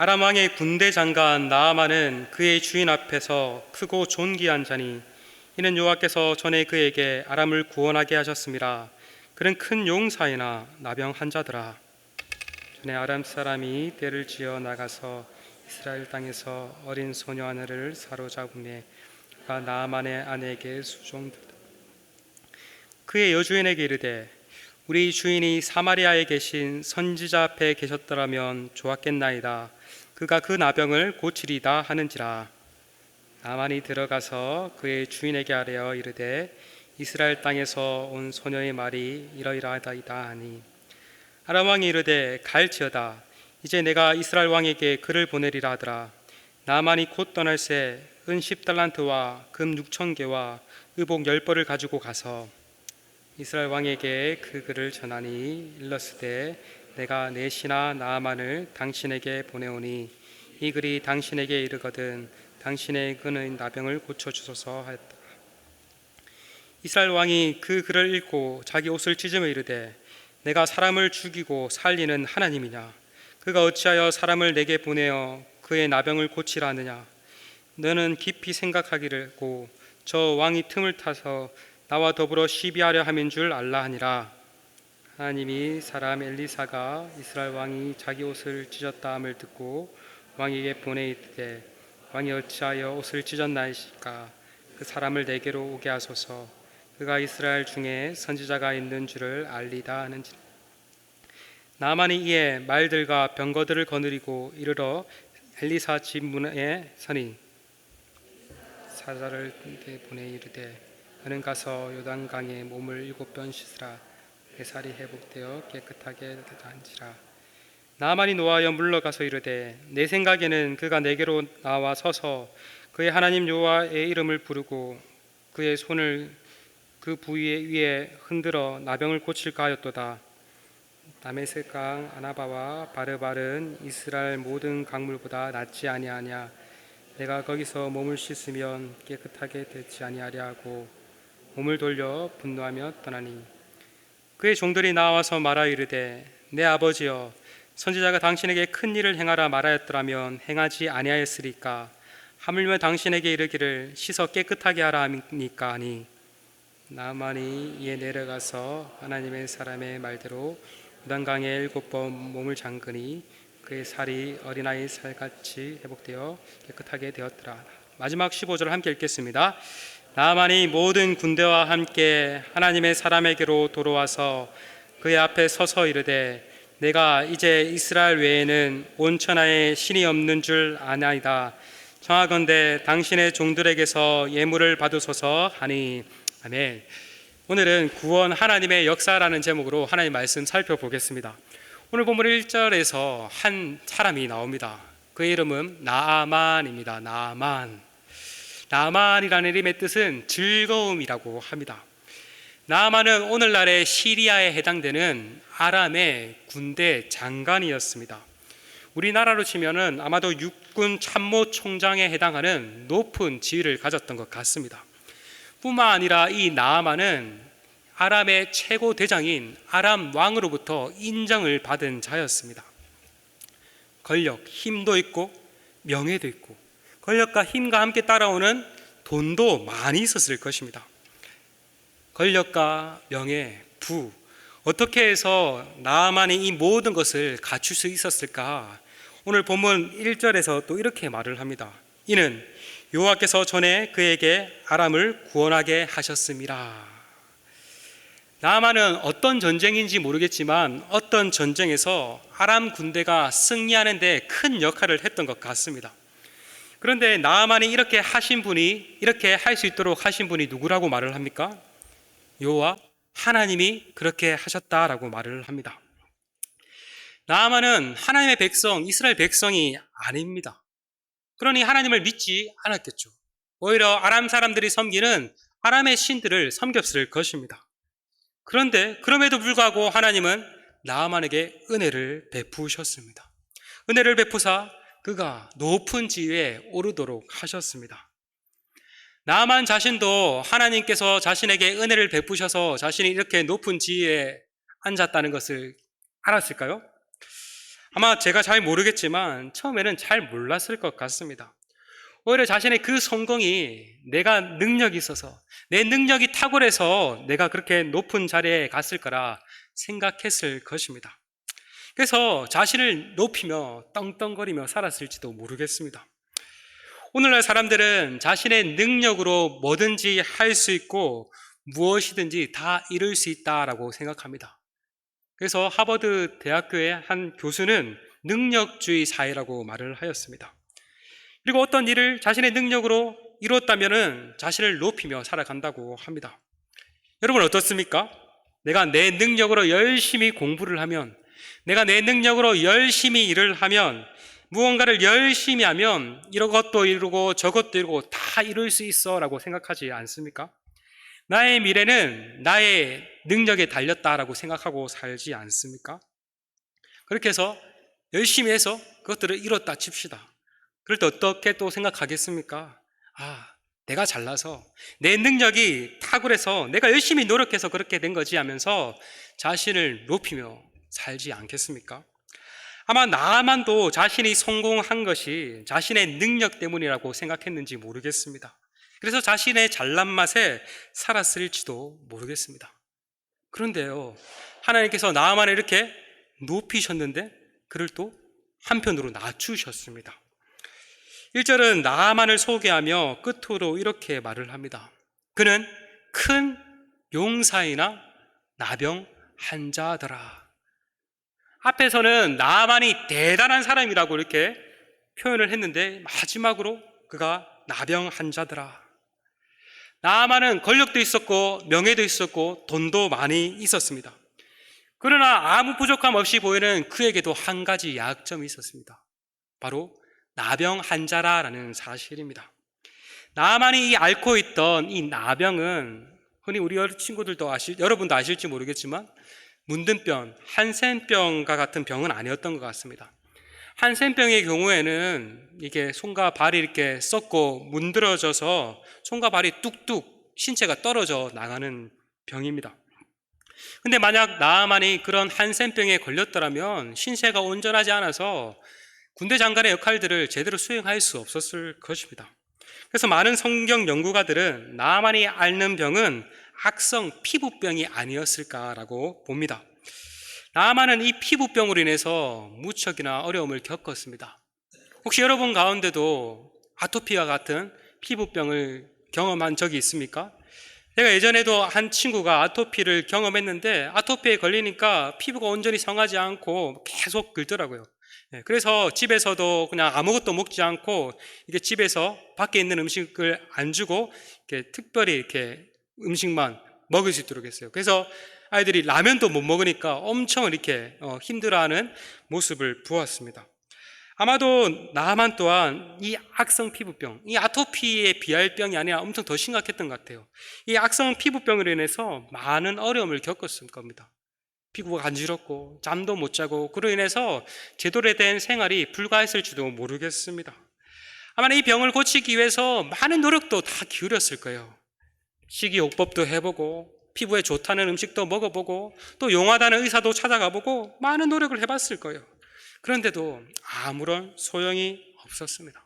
아람 왕의 군대 장관 나아만은 그의 주인 앞에서 크고 존귀한 자니 이는 여호와께서 전에 그에게 아람을 구원하게 하셨습니다. 그는 큰 용사이나 나병한 자더라. 전에 아람 사람이 떼를 지어 나가서 이스라엘 땅에서 어린 소녀 하나를 사로잡음에 그가 나아만의 아내에게 수종되다. 그의 여주인에게 이르되 우리 주인이 사마리아에 계신 선지자 앞에 계셨더라면 좋았겠나이다. 그가 그 나병을 고치리다 하는지라. 나만이 들어가서 그의 주인에게 아뢰어 이르되 이스라엘 땅에서 온 소녀의 말이 이러이러하다이다 하니 아람 왕이 이르되 갈지어다. 이제 내가 이스라엘 왕에게 그를 보내리라 하더라. 나만이 곧 떠날새 은 10달란트와 금 6,000개와 의복 10벌을 가지고 가서 이스라엘 왕에게 그 글을 전하니 일렀으되 내가 내 신하 나아만을 당신에게 보내오니 이 글이 당신에게 이르거든 당신의 그는 나병을 고쳐주소서 하였다. 이스라엘 왕이 그 글을 읽고 자기 옷을 찢으며 이르되 내가 사람을 죽이고 살리는 하나님이냐? 그가 어찌하여 사람을 내게 보내어 그의 나병을 고치라 하느냐? 너는 깊이 생각하기를고 저 왕이 틈을 타서 나와 더불어 시비하려 함인 줄 알라 하니라. 하나님이 사람 엘리사가 이스라엘 왕이 자기 옷을 찢었다 함을 듣고 왕에게 보내이르되 왕이 어찌하여 옷을 찢었나이까? 그 사람을 내게로 오게 하소서. 그가 이스라엘 중에 선지자가 있는 줄을 알리다 하는지라. 나만이 이에 말들과 병거들을 거느리고 이르러 엘리사 집 문에 서니 사자를 보내 이르되 너는 가서 요단강에 몸을 7번 씻으라. 내 살이 회복되어 깨끗하게 되니라. 나만이 노하여 물러가서 이르되 내 생각에는 그가 내게로 나와 서서 그의 하나님 여호와의 이름을 부르고 그의 손을 그 부위 위에 흔들어 나병을 고칠까 하였도다. 다메섹강 아나바와 바르발은 이스라엘 모든 강물보다 낫지 아니하냐? 내가 거기서 몸을 씻으면 깨끗하게 되지 아니하랴 하고 몸을 돌려 분노하며 떠나니 그의 종들이 나와서 말하 이르되 내 아버지여 선지자가 당신에게 큰 일을 행하라 말하였더라면 행하지 아니하였으리까? 하물며 당신에게 이르기를 씻어 깨끗하게 하라 하니까 하니 나만이 이에 내려가서 하나님의 사람의 말대로 요단강에 7번 몸을 잠그니 그의 살이 어린아이 살같이 회복되어 깨끗하게 되었더라. 마지막 15절을 함께 읽겠습니다. 나아만이 모든 군대와 함께 하나님의 사람에게로 돌아와서 그의 앞에 서서 이르되 내가 이제 이스라엘 외에는 온 천하에 신이 없는 줄 아나이다. 청하건대 당신의 종들에게서 예물을 받으소서 하니 아멘. 오늘은 구원 하나님의 역사라는 제목으로 하나님 말씀 살펴보겠습니다. 오늘 본문 1절에서 한 사람이 나옵니다. 그의 이름은 나아만입니다. 나아만이라는 이름의 뜻은 즐거움이라고 합니다. 나아만은 오늘날의 시리아에 해당되는 아람의 군대 장관이었습니다. 우리나라로 치면은 아마도 육군 참모총장에 해당하는 높은 지위를 가졌던 것 같습니다. 뿐만 아니라 이 나아만은 아람의 최고 대장인 아람 왕으로부터 인정을 받은 자였습니다. 권력, 힘도 있고 명예도 있고 권력과 힘과 함께 따라오는 돈도 많이 있었을 것입니다. 권력과 명예, 부, 어떻게 해서 나아만이 이 모든 것을 갖출 수 있었을까? 오늘 본문 1절에서 또 이렇게 말을 합니다. 이는 여호와께서 전에 그에게 아람을 구원하게 하셨음이라. 나아만은 어떤 전쟁인지 모르겠지만 어떤 전쟁에서 아람 군대가 승리하는 데 큰 역할을 했던 것 같습니다. 그런데 나아만이 이렇게 하신 분이, 이렇게 할 수 있도록 하신 분이 누구라고 말을 합니까? 여호와 하나님이 그렇게 하셨다라고 말을 합니다. 나아만은 하나님의 백성, 이스라엘 백성이 아닙니다. 그러니 하나님을 믿지 않았겠죠. 오히려 아람 사람들이 섬기는 아람의 신들을 섬겼을 것입니다. 그런데 그럼에도 불구하고 하나님은 나아만에게 은혜를 베푸셨습니다. 은혜를 베푸사 그가 높은 지위에 오르도록 하셨습니다. 나아만 자신도 하나님께서 자신에게 은혜를 베푸셔서 자신이 이렇게 높은 지위에 앉았다는 것을 알았을까요? 아마 제가 잘 모르겠지만 처음에는 잘 몰랐을 것 같습니다. 오히려 자신의 그 성공이 내가 능력이 있어서, 내 능력이 탁월해서 내가 그렇게 높은 자리에 갔을 거라 생각했을 것입니다. 그래서 자신을 높이며 떵떵거리며 살았을지도 모르겠습니다. 오늘날 사람들은 자신의 능력으로 뭐든지 할 수 있고 무엇이든지 다 이룰 수 있다라고 생각합니다. 그래서 하버드 대학교의 한 교수는 능력주의 사회라고 말을 하였습니다. 그리고 어떤 일을 자신의 능력으로 이뤘다면 자신을 높이며 살아간다고 합니다. 여러분 어떻습니까? 내가 내 능력으로 열심히 공부를 하면, 내가 내 능력으로 열심히 일을 하면, 무언가를 열심히 하면 이것도 이루고 저것도 이루고 다 이룰 수 있어 라고 생각하지 않습니까? 나의 미래는 나의 능력에 달렸다라고 생각하고 살지 않습니까? 그렇게 해서 열심히 해서 그것들을 이뤘다 칩시다. 그럴 때 어떻게 또 생각하겠습니까? 내가 잘나서 내 능력이 탁월해서 내가 열심히 노력해서 그렇게 된 거지 하면서 자신을 높이며 살지 않겠습니까? 아마 나만도 자신이 성공한 것이 자신의 능력 때문이라고 생각했는지 모르겠습니다. 그래서 자신의 잘난 맛에 살았을지도 모르겠습니다. 그런데요, 하나님께서 나만을 이렇게 높이셨는데 그를 또 한편으로 낮추셨습니다. 1절은 나만을 소개하며 끝으로 이렇게 말을 합니다. 그는 큰 용사이나 나병 환자더라. 앞에서는 나만이 대단한 사람이라고 이렇게 표현을 했는데 마지막으로 그가 나병 환자더라. 나만은 권력도 있었고 명예도 있었고 돈도 많이 있었습니다. 그러나 아무 부족함 없이 보이는 그에게도 한 가지 약점이 있었습니다. 바로 나병 환자라는 사실입니다. 나만이 앓고 있던 이 나병은 흔히 우리 친구들도 여러분도 아실지 모르겠지만 문둥병, 한센병과 같은 병은 아니었던 것 같습니다. 한센병의 경우에는 이게 손과 발이 이렇게 썩고 문드러져서 손과 발이 뚝뚝 신체가 떨어져 나가는 병입니다. 근데 만약 나만이 그런 한센병에 걸렸더라면 신체가 온전하지 않아서 군대 장관의 역할들을 제대로 수행할 수 없었을 것입니다. 그래서 많은 성경 연구가들은 나만이 앓는 병은 악성 피부병이 아니었을까라고 봅니다. 나만은 이 피부병으로 인해서 무척이나 어려움을 겪었습니다. 혹시 여러분 가운데도 아토피와 같은 피부병을 경험한 적이 있습니까? 제가 예전에도 한 친구가 아토피를 경험했는데 아토피에 걸리니까 피부가 온전히 성하지 않고 계속 긁더라고요. 그래서 집에서도 그냥 아무것도 먹지 않고 이게 집에서 밖에 있는 음식을 안 주고 이렇게 특별히 이렇게 음식만 먹을 수 있도록 했어요. 그래서 아이들이 라면도 못 먹으니까 엄청 이렇게 힘들어하는 모습을 보았습니다. 아마도 나만 또한 이 악성 피부병, 이 아토피에 비할 병이 아니라 엄청 더 심각했던 것 같아요. 이 악성 피부병으로 인해서 많은 어려움을 겪었을 겁니다. 피부가 간지럽고 잠도 못 자고 그로 인해서 제대로 된 생활이 불가했을지도 모르겠습니다. 아마 이 병을 고치기 위해서 많은 노력도 다 기울였을 거예요. 식이요법도 해보고 피부에 좋다는 음식도 먹어보고 또 용하다는 의사도 찾아가보고 많은 노력을 해봤을 거예요. 그런데도 아무런 소용이 없었습니다.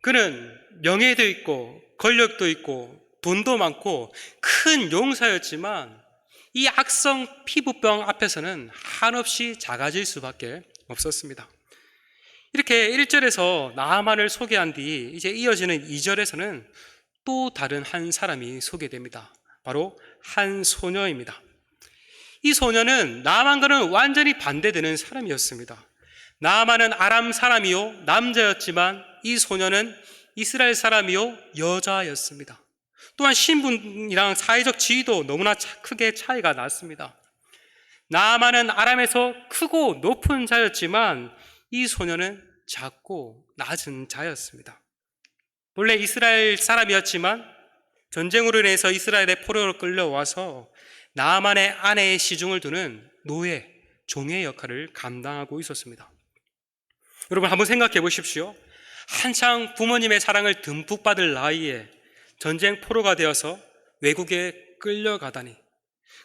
그는 명예도 있고 권력도 있고 돈도 많고 큰 용사였지만 이 악성 피부병 앞에서는 한없이 작아질 수밖에 없었습니다. 이렇게 1절에서 나아만을 소개한 뒤 이제 이어지는 2절에서는 또 다른 한 사람이 소개됩니다. 바로 한 소녀입니다. 이 소녀는 나아만과는 완전히 반대되는 사람이었습니다. 나아만은 아람 사람이요 남자였지만 이 소녀는 이스라엘 사람이요 여자였습니다. 또한 신분이랑 사회적 지위도 너무나 크게 차이가 났습니다. 나아만은 아람에서 크고 높은 자였지만 이 소녀는 작고 낮은 자였습니다. 본래 이스라엘 사람이었지만 전쟁으로 인해서 이스라엘의 포로로 끌려와서 나아만의 아내의 시중을 두는 노예, 종의 역할을 감당하고 있었습니다. 여러분 한번 생각해 보십시오. 한창 부모님의 사랑을 듬뿍 받을 나이에 전쟁 포로가 되어서 외국에 끌려가다니,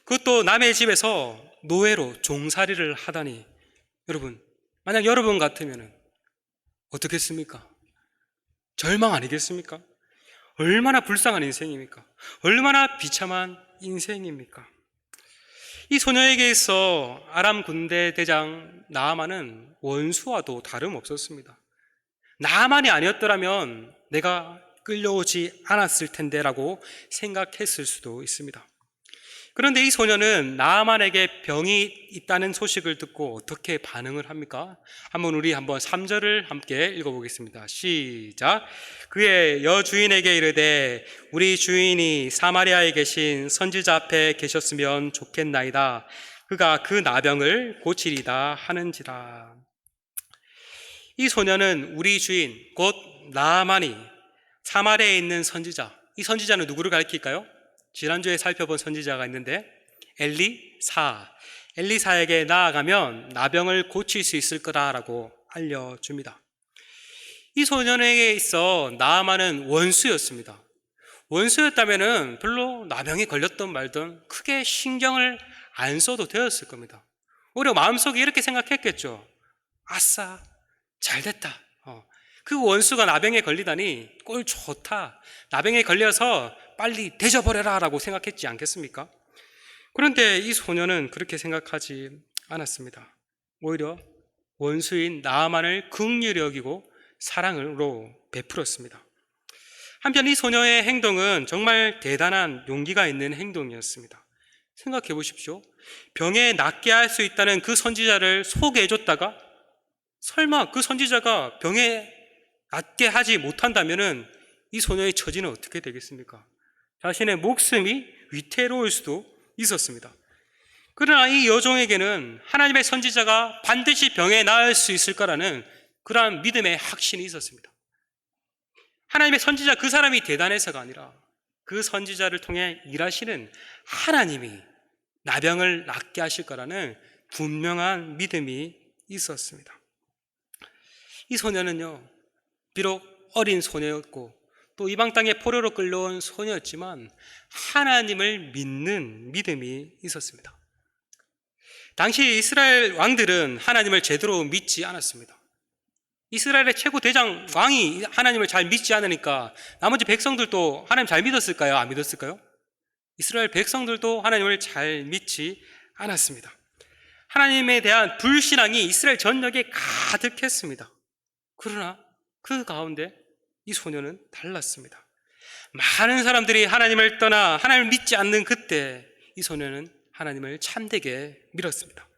그것도 남의 집에서 노예로 종살이를 하다니, 여러분, 만약 여러분 같으면 어떻겠습니까? 절망 아니겠습니까? 얼마나 불쌍한 인생입니까? 얼마나 비참한 인생입니까? 이 소녀에게 있어 아람 군대 대장 나아만은 원수와도 다름없었습니다. 나아만이 아니었더라면 내가 끌려오지 않았을 텐데라고 생각했을 수도 있습니다. 그런데 이 소녀는 나아만에게 병이 있다는 소식을 듣고 어떻게 반응을 합니까? 우리 3절을 함께 읽어보겠습니다. 시작. 그의 여주인에게 이르되 우리 주인이 사마리아에 계신 선지자 앞에 계셨으면 좋겠나이다. 그가 그 나병을 고치리다 하는지라. 이 소녀는 우리 주인 곧 나아만이 사마리아에 있는 선지자, 이 선지자는 누구를 가리킬까요? 지난주에 살펴본 선지자가 있는데 엘리사에게 나아가면 나병을 고칠 수 있을 거다라고 알려줍니다. 이 소년에게 있어 나아만은 원수였습니다. 원수였다면 별로 나병이 걸렸던 말든 크게 신경을 안 써도 되었을 겁니다. 오히려 마음속에 이렇게 생각했겠죠. 아싸, 잘됐다. 그 원수가 나병에 걸리다니 꼴 좋다. 나병에 걸려서 빨리 대져버려라 라고 생각했지 않겠습니까? 그런데 이 소녀는 그렇게 생각하지 않았습니다. 오히려 원수인 나아만을 긍휼히 여기고 사랑으로 베풀었습니다. 한편 이 소녀의 행동은 정말 대단한 용기가 있는 행동이었습니다. 생각해 보십시오. 병에 낫게 할 수 있다는 그 선지자를 소개해줬다가 설마 그 선지자가 병에 낫게 하지 못한다면 이 소녀의 처지는 어떻게 되겠습니까? 자신의 목숨이 위태로울 수도 있었습니다. 그러나 이 여종에게는 하나님의 선지자가 반드시 병에 나을 수 있을 거라는 그러한 믿음의 확신이 있었습니다. 하나님의 선지자 그 사람이 대단해서가 아니라 그 선지자를 통해 일하시는 하나님이 나병을 낫게 하실 거라는 분명한 믿음이 있었습니다. 이 소녀는요, 비록 어린 소녀였고 또 이방 땅에 포로로 끌려온 소녀였지만 하나님을 믿는 믿음이 있었습니다. 당시 이스라엘 왕들은 하나님을 제대로 믿지 않았습니다. 이스라엘의 최고 대장 왕이 하나님을 잘 믿지 않으니까 나머지 백성들도 하나님 잘 믿었을까요? 안 믿었을까요? 이스라엘 백성들도 하나님을 잘 믿지 않았습니다. 하나님에 대한 불신앙이 이스라엘 전역에 가득했습니다. 그러나 그 가운데 이 소녀는 달랐습니다. 많은 사람들이 하나님을 떠나 하나님을 믿지 않는 그때 이 소녀는 하나님을 참되게 믿었습니다.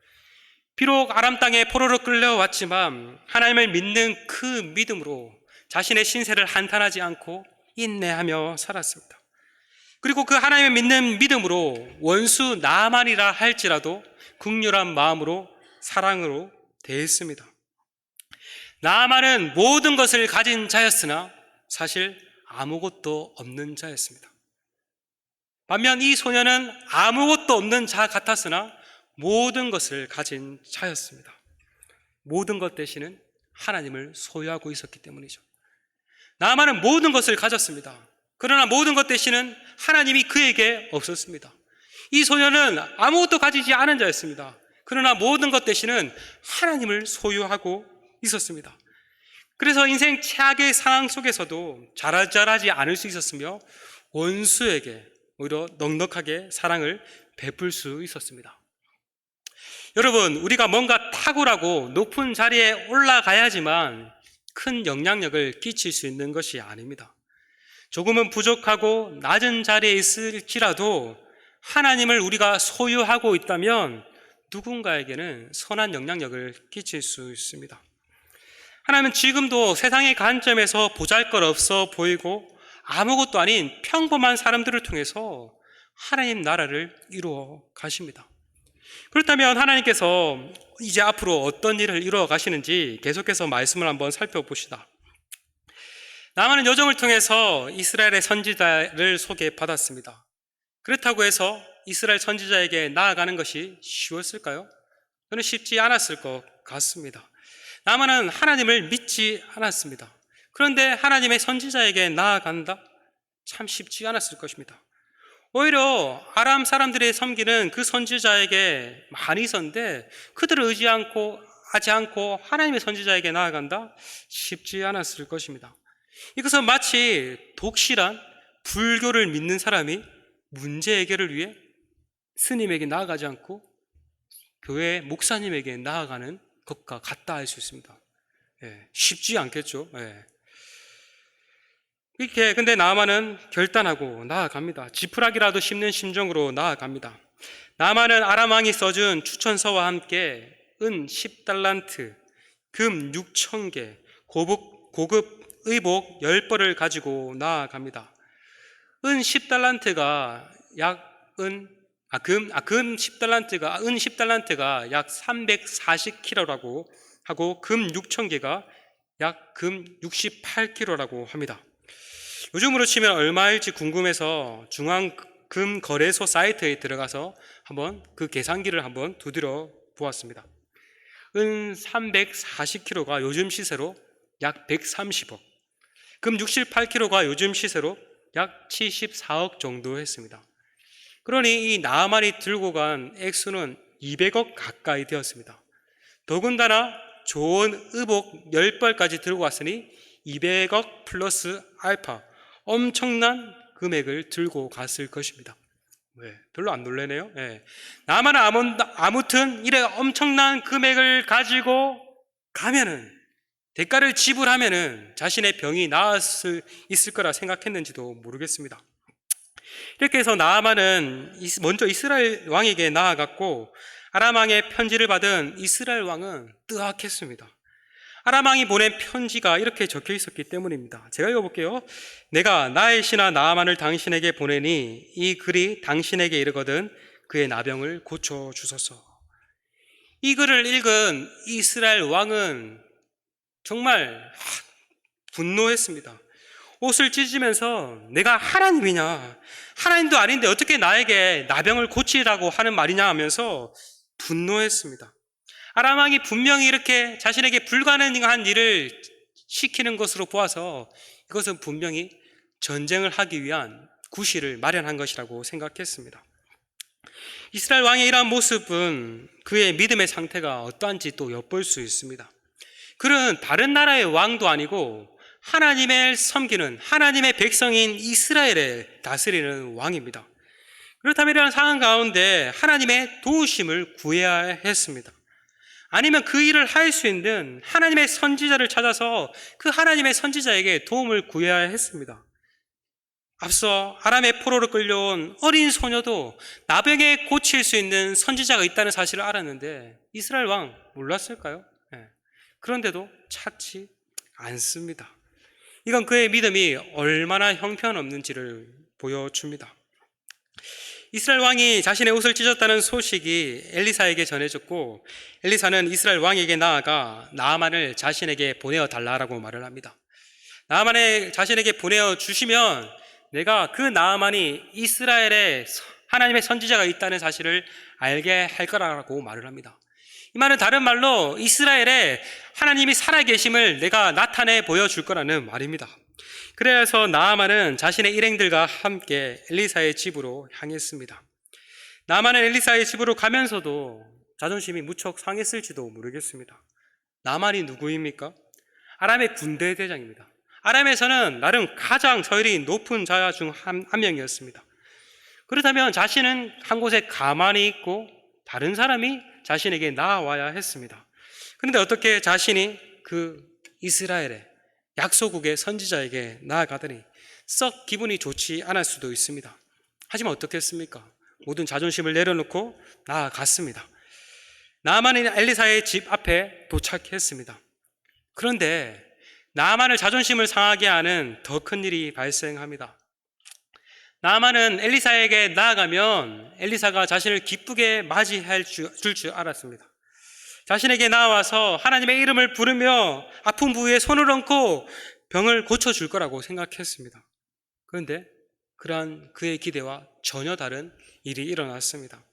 비록 아람 땅에 포로로 끌려왔지만 하나님을 믿는 그 믿음으로 자신의 신세를 한탄하지 않고 인내하며 살았습니다. 그리고 그 하나님을 믿는 믿음으로 원수 나아만이라 할지라도 긍휼한 마음으로 사랑으로 대했습니다. 나아만은 모든 것을 가진 자였으나 사실 아무것도 없는 자였습니다. 반면 이 소녀는 아무것도 없는 자 같았으나 모든 것을 가진 자였습니다. 모든 것 대신은 하나님을 소유하고 있었기 때문이죠. 나아만은 모든 것을 가졌습니다. 그러나 모든 것 대신은 하나님이 그에게 없었습니다. 이 소녀는 아무것도 가지지 않은 자였습니다. 그러나 모든 것 대신은 하나님을 소유하고 있었습니다. 그래서 인생 최악의 상황 속에서도 자잘하지 않을 수 있었으며 원수에게 오히려 넉넉하게 사랑을 베풀 수 있었습니다. 여러분, 우리가 뭔가 탁월하고 높은 자리에 올라가야지만 큰 영향력을 끼칠 수 있는 것이 아닙니다. 조금은 부족하고 낮은 자리에 있을지라도 하나님을 우리가 소유하고 있다면 누군가에게는 선한 영향력을 끼칠 수 있습니다. 하나님은 지금도 세상의 관점에서 보잘것없어 보이고 아무것도 아닌 평범한 사람들을 통해서 하나님 나라를 이루어 가십니다. 그렇다면 하나님께서 이제 앞으로 어떤 일을 이루어 가시는지 계속해서 말씀을 한번 살펴봅시다. 나아만은 여정을 통해서 이스라엘의 선지자를 소개받았습니다. 그렇다고 해서 이스라엘 선지자에게 나아가는 것이 쉬웠을까요? 저는 쉽지 않았을 것 같습니다. 나아만은 하나님을 믿지 않았습니다. 그런데 하나님의 선지자에게 나아간다? 참 쉽지 않았을 것입니다. 오히려 아람 사람들이 섬기는 그 선지자에게 많이 있었는데 그들을 의지 않고 하지 않고 하나님의 선지자에게 나아간다? 쉽지 않았을 것입니다. 이것은 마치 독실한 불교를 믿는 사람이 문제 해결을 위해 스님에게 나아가지 않고 교회 목사님에게 나아가는 것과 같다 할 수 있습니다. 쉽지 않겠죠. 이렇게 근데 나아만은 결단하고 나아갑니다. 지푸라기라도 씹는 심정으로 나아갑니다. 나아만은 아람 왕이 써준 추천서와 함께 은 10달란트, 금 6,000개, 고급 의복 10벌을 가지고 나아갑니다. 은 10달란트가 금 10달란트가 약 340kg라고 하고 금 6,000개가 약 금 68kg라고 합니다. 요즘으로 치면 얼마일지 궁금해서 중앙금 거래소 사이트에 들어가서 한번 그 계산기를 한번 두드려 보았습니다. 은 340kg가 요즘 시세로 약 130억, 금 68kg가 요즘 시세로 약 74억 정도 했습니다. 그러니 이 나아만이 들고 간 액수는 200억 가까이 되었습니다. 더군다나 좋은 의복 10벌까지 들고 왔으니 200억 플러스 알파 엄청난 금액을 들고 갔을 것입니다. 별로 안 놀라네요. 나아만은 아무튼 이래 엄청난 금액을 가지고 가면은 대가를 지불하면은 자신의 병이 나을 수 있을 거라 생각했는지도 모르겠습니다. 이렇게 해서 나아만은 먼저 이스라엘 왕에게 나아갔고 아람 왕의 편지를 받은 이스라엘 왕은 뜨악했습니다. 아람 왕이 보낸 편지가 이렇게 적혀 있었기 때문입니다. 제가 읽어볼게요. 내가 나의 신하 나아만을 당신에게 보내니 이 글이 당신에게 이르거든 그의 나병을 고쳐주소서. 이 글을 읽은 이스라엘 왕은 정말 분노했습니다. 옷을 찢으면서 내가 하나님이냐, 하나님도 아닌데 어떻게 나에게 나병을 고치라고 하는 말이냐 하면서 분노했습니다. 아람 왕이 분명히 이렇게 자신에게 불가능한 일을 시키는 것으로 보아서 이것은 분명히 전쟁을 하기 위한 구실을 마련한 것이라고 생각했습니다. 이스라엘 왕의 이러한 모습은 그의 믿음의 상태가 어떠한지 또 엿볼 수 있습니다. 그는 다른 나라의 왕도 아니고 하나님을 섬기는 하나님의 백성인 이스라엘을 다스리는 왕입니다. 그렇다면 이런 상황 가운데 하나님의 도우심을 구해야 했습니다. 아니면 그 일을 할 수 있는 하나님의 선지자를 찾아서 그 하나님의 선지자에게 도움을 구해야 했습니다. 앞서 아람의 포로로 끌려온 어린 소녀도 나병에 고칠 수 있는 선지자가 있다는 사실을 알았는데 이스라엘 왕 몰랐을까요? 그런데도 찾지 않습니다. 이건 그의 믿음이 얼마나 형편없는지를 보여줍니다. 이스라엘 왕이 자신의 옷을 찢었다는 소식이 엘리사에게 전해졌고 엘리사는 이스라엘 왕에게 나아가 나아만을 자신에게 보내어 달라고 말을 합니다. 나아만을 자신에게 보내어 주시면 내가 그 나아만이 이스라엘에 하나님의 선지자가 있다는 사실을 알게 할 거라고 말을 합니다. 이 말은 다른 말로 이스라엘에 하나님이 살아계심을 내가 나타내 보여줄 거라는 말입니다. 그래서 나아만은 자신의 일행들과 함께 엘리사의 집으로 향했습니다. 나아만은 엘리사의 집으로 가면서도 자존심이 무척 상했을지도 모르겠습니다. 나아만이 누구입니까? 아람의 군대 대장입니다. 아람에서는 나름 가장 서열이 높은 자 중 한 명이었습니다. 그렇다면 자신은 한 곳에 가만히 있고 다른 사람이 자신에게 나와야 했습니다. 그런데 어떻게 자신이 그 이스라엘의 약소국의 선지자에게 나아가더니 썩 기분이 좋지 않을 수도 있습니다. 하지만 어떻겠습니까? 모든 자존심을 내려놓고 나아갔습니다. 나아만이 엘리사의 집 앞에 도착했습니다. 그런데 나아만을 자존심을 상하게 하는 더 큰 일이 발생합니다. 나아만은 엘리사에게 나아가면 엘리사가 자신을 기쁘게 맞이할 줄 알았습니다. 자신에게 나와서 하나님의 이름을 부르며 아픈 부위에 손을 얹고 병을 고쳐줄 거라고 생각했습니다. 그런데 그러한 그의 기대와 전혀 다른 일이 일어났습니다.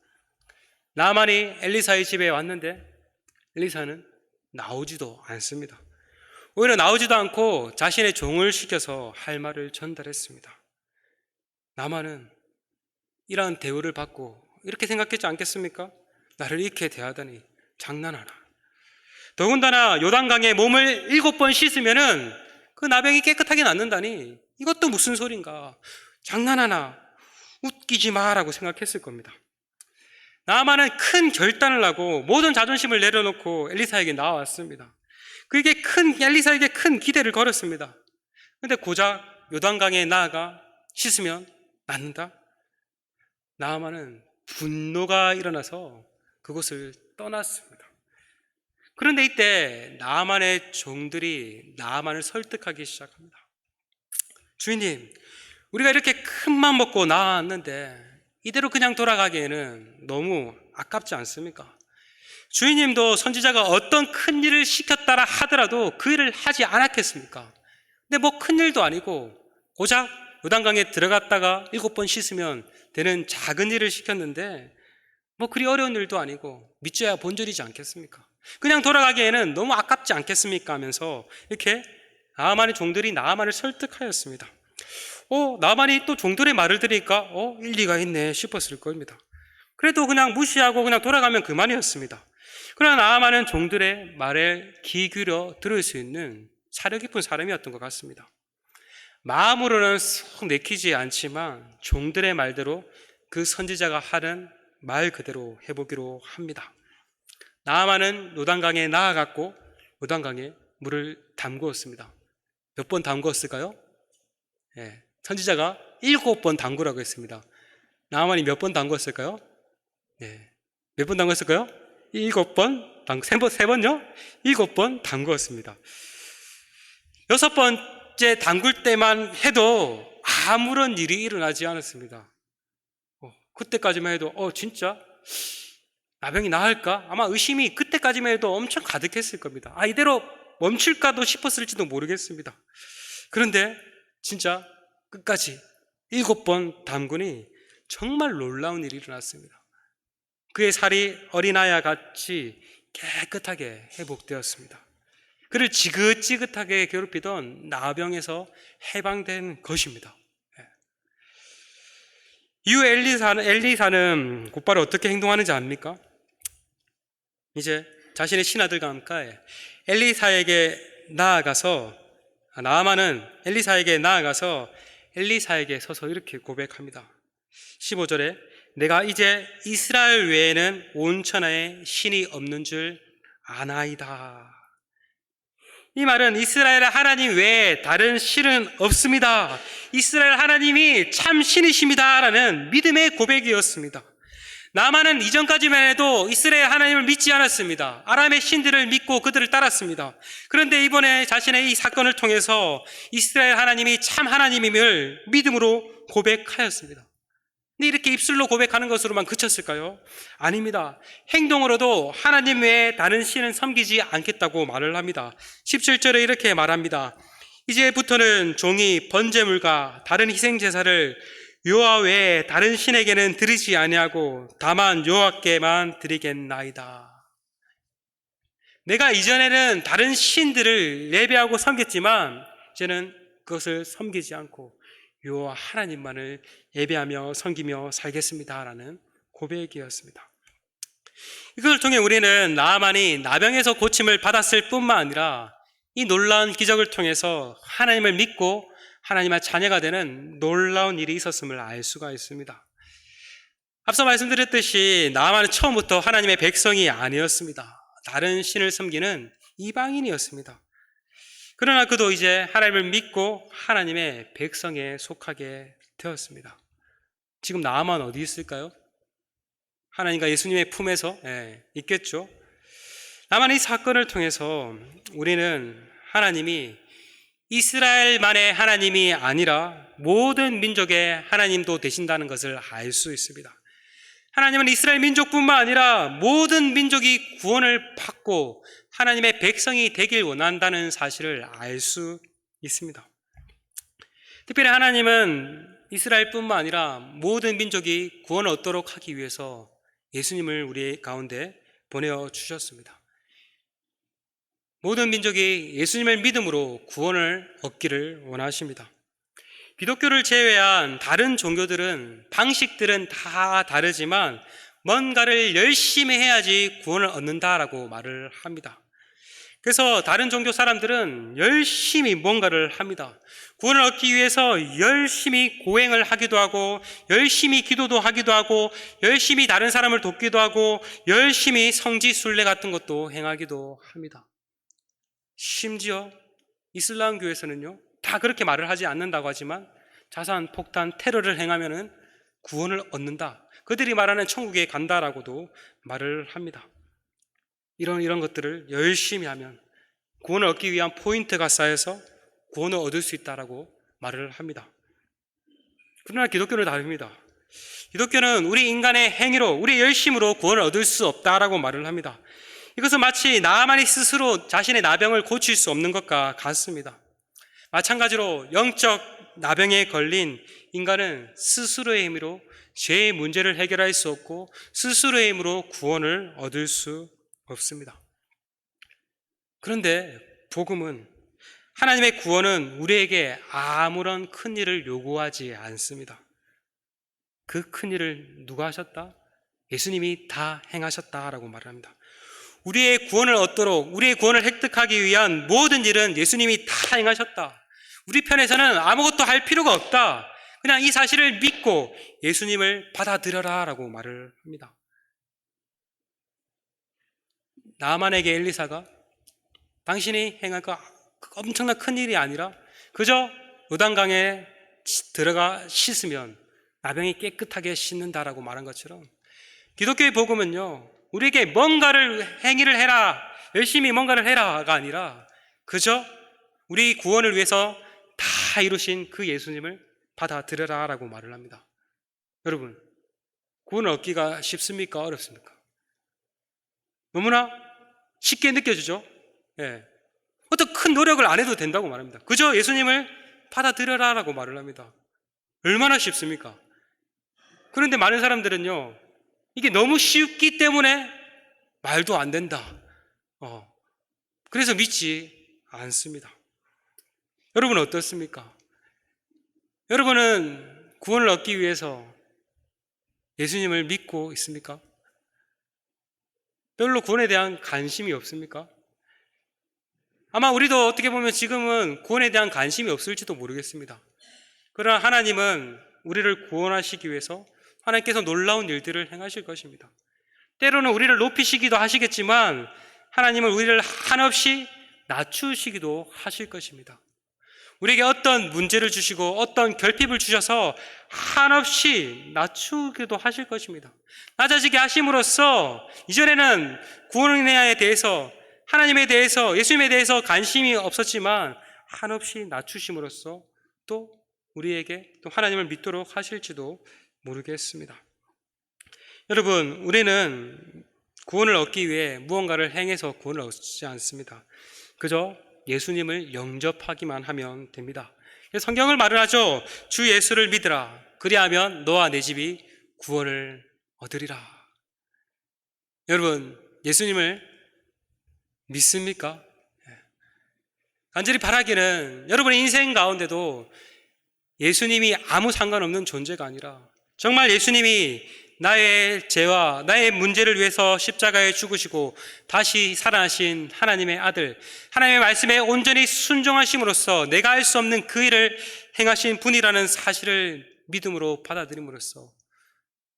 나아만이 엘리사의 집에 왔는데 엘리사는 나오지도 않습니다. 오히려 나오지도 않고 자신의 종을 시켜서 할 말을 전달했습니다. 나아만은 이러한 대우를 받고 이렇게 생각했지 않겠습니까? 나를 이렇게 대하다니 장난하나. 더군다나 요단강에 몸을 7번 씻으면은 그 나병이 깨끗하게 낫는다니 이것도 무슨 소린가? 장난하나? 웃기지 마라고 생각했을 겁니다. 나아만은 큰 결단을 하고 모든 자존심을 내려놓고 엘리사에게 나왔습니다. 그에게 엘리사에게 큰 기대를 걸었습니다. 그런데 고작 요단강에 나아가 씻으면 낫는다? 나아만은 분노가 일어나서 그곳을 떠났습니다. 그런데 이때 나아만의 종들이 나아만을 설득하기 시작합니다. 주인님, 우리가 이렇게 큰 맘 먹고 나왔는데 이대로 그냥 돌아가기에는 너무 아깝지 않습니까? 주인님도 선지자가 어떤 큰 일을 시켰다라 하더라도 그 일을 하지 않았겠습니까? 근데 뭐 큰 일도 아니고 고작 요단강에 들어갔다가 7번 씻으면 되는 작은 일을 시켰는데 뭐 그리 어려운 일도 아니고 믿져야 본전이지 않겠습니까? 그냥 돌아가기에는 너무 아깝지 않겠습니까? 하면서 이렇게 나아만의 종들이 나아만을 설득하였습니다. 나아만이 또 종들의 말을 들으니까 일리가 있네 싶었을 겁니다. 그래도 그냥 무시하고 그냥 돌아가면 그만이었습니다. 그러나 나아만은 종들의 말에 귀 기울여 들을 수 있는 사려 깊은 사람이었던 것 같습니다. 마음으로는 쏙 내키지 않지만 종들의 말대로 그 선지자가 하는 말 그대로 해보기로 합니다. 나아만은 요단강에 나아갔고 요단강에 물을 담그었습니다. 몇 번 담그었을까요? 선지자가 7번 담그라고 했습니다. 나아만이 몇 번 담그었을까요? 몇 번 담그었을까요? 7번, 세 번요? 7번 담그었습니다. 6번째 담글 때만 해도 아무런 일이 일어나지 않았습니다. 그때까지만 해도 진짜 나병이 나을까? 아마 의심이 그때까지만 해도 엄청 가득했을 겁니다. 이대로 멈출까도 싶었을지도 모르겠습니다. 그런데 진짜 끝까지 7번 담그니 정말 놀라운 일이 일어났습니다. 그의 살이 어린아이와 같이 깨끗하게 회복되었습니다. 그를 지긋지긋하게 괴롭히던 나병에서 해방된 것입니다. 이후 엘리사는 곧바로 어떻게 행동하는지 압니까? 이제 자신의 신하들과 함께 나아만은 엘리사에게 나아가서 엘리사에게 서서 이렇게 고백합니다. 15절에 내가 이제 이스라엘 외에는 온 천하에 신이 없는 줄 아나이다. 이 말은 이스라엘 하나님 외에 다른 신은 없습니다. 이스라엘 하나님이 참 신이십니다 라는 믿음의 고백이었습니다. 나아만은 이전까지만 해도 이스라엘 하나님을 믿지 않았습니다. 아람의 신들을 믿고 그들을 따랐습니다. 그런데 이번에 자신의 이 사건을 통해서 이스라엘 하나님이 참 하나님임을 믿음으로 고백하였습니다. 근데 이렇게 입술로 고백하는 것으로만 그쳤을까요? 아닙니다. 행동으로도 하나님 외에 다른 신은 섬기지 않겠다고 말을 합니다. 17절에 이렇게 말합니다. 이제부터는 종이 번제물과 다른 희생제사를 여호와 외에 다른 신에게는 드리지 아니하고 다만 여호와께만 드리겠나이다. 내가 이전에는 다른 신들을 예배하고 섬겼지만 이제는 그것을 섬기지 않고 여호와 하나님만을 예배하며 섬기며 살겠습니다라는 고백이었습니다. 이것을 통해 우리는 나아만이 나병에서 고침을 받았을 뿐만 아니라 이 놀라운 기적을 통해서 하나님을 믿고 하나님의 자녀가 되는 놀라운 일이 있었음을 알 수가 있습니다. 앞서 말씀드렸듯이 나아만은 처음부터 하나님의 백성이 아니었습니다. 다른 신을 섬기는 이방인이었습니다. 그러나 그도 이제 하나님을 믿고 하나님의 백성에 속하게 되었습니다. 지금 나아만 어디 있을까요? 하나님과 예수님의 품에서 있겠죠. 나아만 이 사건을 통해서 우리는 하나님이 이스라엘만의 하나님이 아니라 모든 민족의 하나님도 되신다는 것을 알 수 있습니다. 하나님은 이스라엘 민족뿐만 아니라 모든 민족이 구원을 받고 하나님의 백성이 되길 원한다는 사실을 알 수 있습니다. 특별히 하나님은 이스라엘뿐만 아니라 모든 민족이 구원을 얻도록 하기 위해서 예수님을 우리 가운데 보내주셨습니다. 모든 민족이 예수님을 믿음으로 구원을 얻기를 원하십니다. 기독교를 제외한 다른 종교들은 방식들은 다 다르지만 뭔가를 열심히 해야지 구원을 얻는다라고 말을 합니다. 그래서 다른 종교 사람들은 열심히 뭔가를 합니다. 구원을 얻기 위해서 열심히 고행을 하기도 하고, 열심히 기도도 하기도 하고, 열심히 다른 사람을 돕기도 하고, 열심히 성지순례 같은 것도 행하기도 합니다. 심지어 이슬람교에서는요, 다 그렇게 말을 하지 않는다고 하지만 자산, 폭탄, 테러를 행하면은 구원을 얻는다. 그들이 말하는 천국에 간다라고도 말을 합니다. 이런 것들을 열심히 하면 구원을 얻기 위한 포인트가 쌓여서 구원을 얻을 수 있다라고 말을 합니다. 그러나 기독교는 다릅니다. 기독교는 우리 인간의 행위로, 우리의 열심으로 구원을 얻을 수 없다라고 말을 합니다. 이것은 마치 나만이 스스로 자신의 나병을 고칠 수 없는 것과 같습니다. 마찬가지로 영적 나병에 걸린 인간은 스스로의 힘으로 죄의 문제를 해결할 수 없고 스스로의 힘으로 구원을 얻을 수 없습니다. 그런데 복음은, 하나님의 구원은 우리에게 아무런 큰 일을 요구하지 않습니다. 그 큰 일을 누가 하셨다? 예수님이 다 행하셨다라고 말합니다. 우리의 구원을 얻도록, 우리의 구원을 획득하기 위한 모든 일은 예수님이 다 행하셨다. 우리 편에서는 아무것도 할 필요가 없다. 그냥 이 사실을 믿고 예수님을 받아들여라 라고 말을 합니다. 나만에게 엘리사가 당신이 행한 그 엄청난 큰 일이 아니라 그저 요단강에 들어가 씻으면 나병이 깨끗하게 씻는다라고 말한 것처럼, 기독교의 복음은요, 우리에게 뭔가를 행위를 해라, 열심히 뭔가를 해라가 아니라 그저 우리 구원을 위해서 다 이루신 그 예수님을 받아들여라 라고 말을 합니다. 여러분, 구원을 얻기가 쉽습니까? 어렵습니까? 너무나 쉽게 느껴지죠? 예. 어떤 큰 노력을 안 해도 된다고 말합니다. 그저 예수님을 받아들여라 라고 말을 합니다. 얼마나 쉽습니까? 그런데 많은 사람들은요, 이게 너무 쉽기 때문에 말도 안 된다. 그래서 믿지 않습니다. 여러분은 어떻습니까? 여러분은 구원을 얻기 위해서 예수님을 믿고 있습니까? 별로 구원에 대한 관심이 없습니까? 아마 우리도 어떻게 보면 지금은 구원에 대한 관심이 없을지도 모르겠습니다. 그러나 하나님은 우리를 구원하시기 위해서 하나님께서 놀라운 일들을 행하실 것입니다. 때로는 우리를 높이시기도 하시겠지만 하나님은 우리를 한없이 낮추시기도 하실 것입니다. 우리에게 어떤 문제를 주시고 어떤 결핍을 주셔서 한없이 낮추기도 하실 것입니다. 낮아지게 하심으로써 이전에는 구원에 대해서, 하나님에 대해서, 예수님에 대해서 관심이 없었지만 한없이 낮추심으로써 또 우리에게 또 하나님을 믿도록 하실지도 모르겠습니다. 여러분, 우리는 구원을 얻기 위해 무언가를 행해서 구원을 얻지 않습니다. 그저 예수님을 영접하기만 하면 됩니다. 성경을 말을 하죠. 주 예수를 믿으라. 그리하면 너와 내 집이 구원을 얻으리라. 여러분, 예수님을 믿습니까? 간절히 바라기는 여러분의 인생 가운데도 예수님이 아무 상관없는 존재가 아니라 정말 예수님이 나의 죄와 나의 문제를 위해서 십자가에 죽으시고 다시 살아나신 하나님의 아들, 하나님의 말씀에 온전히 순종하심으로써 내가 할 수 없는 그 일을 행하신 분이라는 사실을 믿음으로 받아들임으로써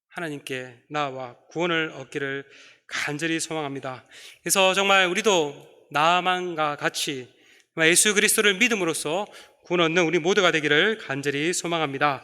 하나님께 나와 구원을 얻기를 간절히 소망합니다. 그래서 정말 우리도 나만과 같이 예수 그리스도를 믿음으로써 구원 얻는 우리 모두가 되기를 간절히 소망합니다.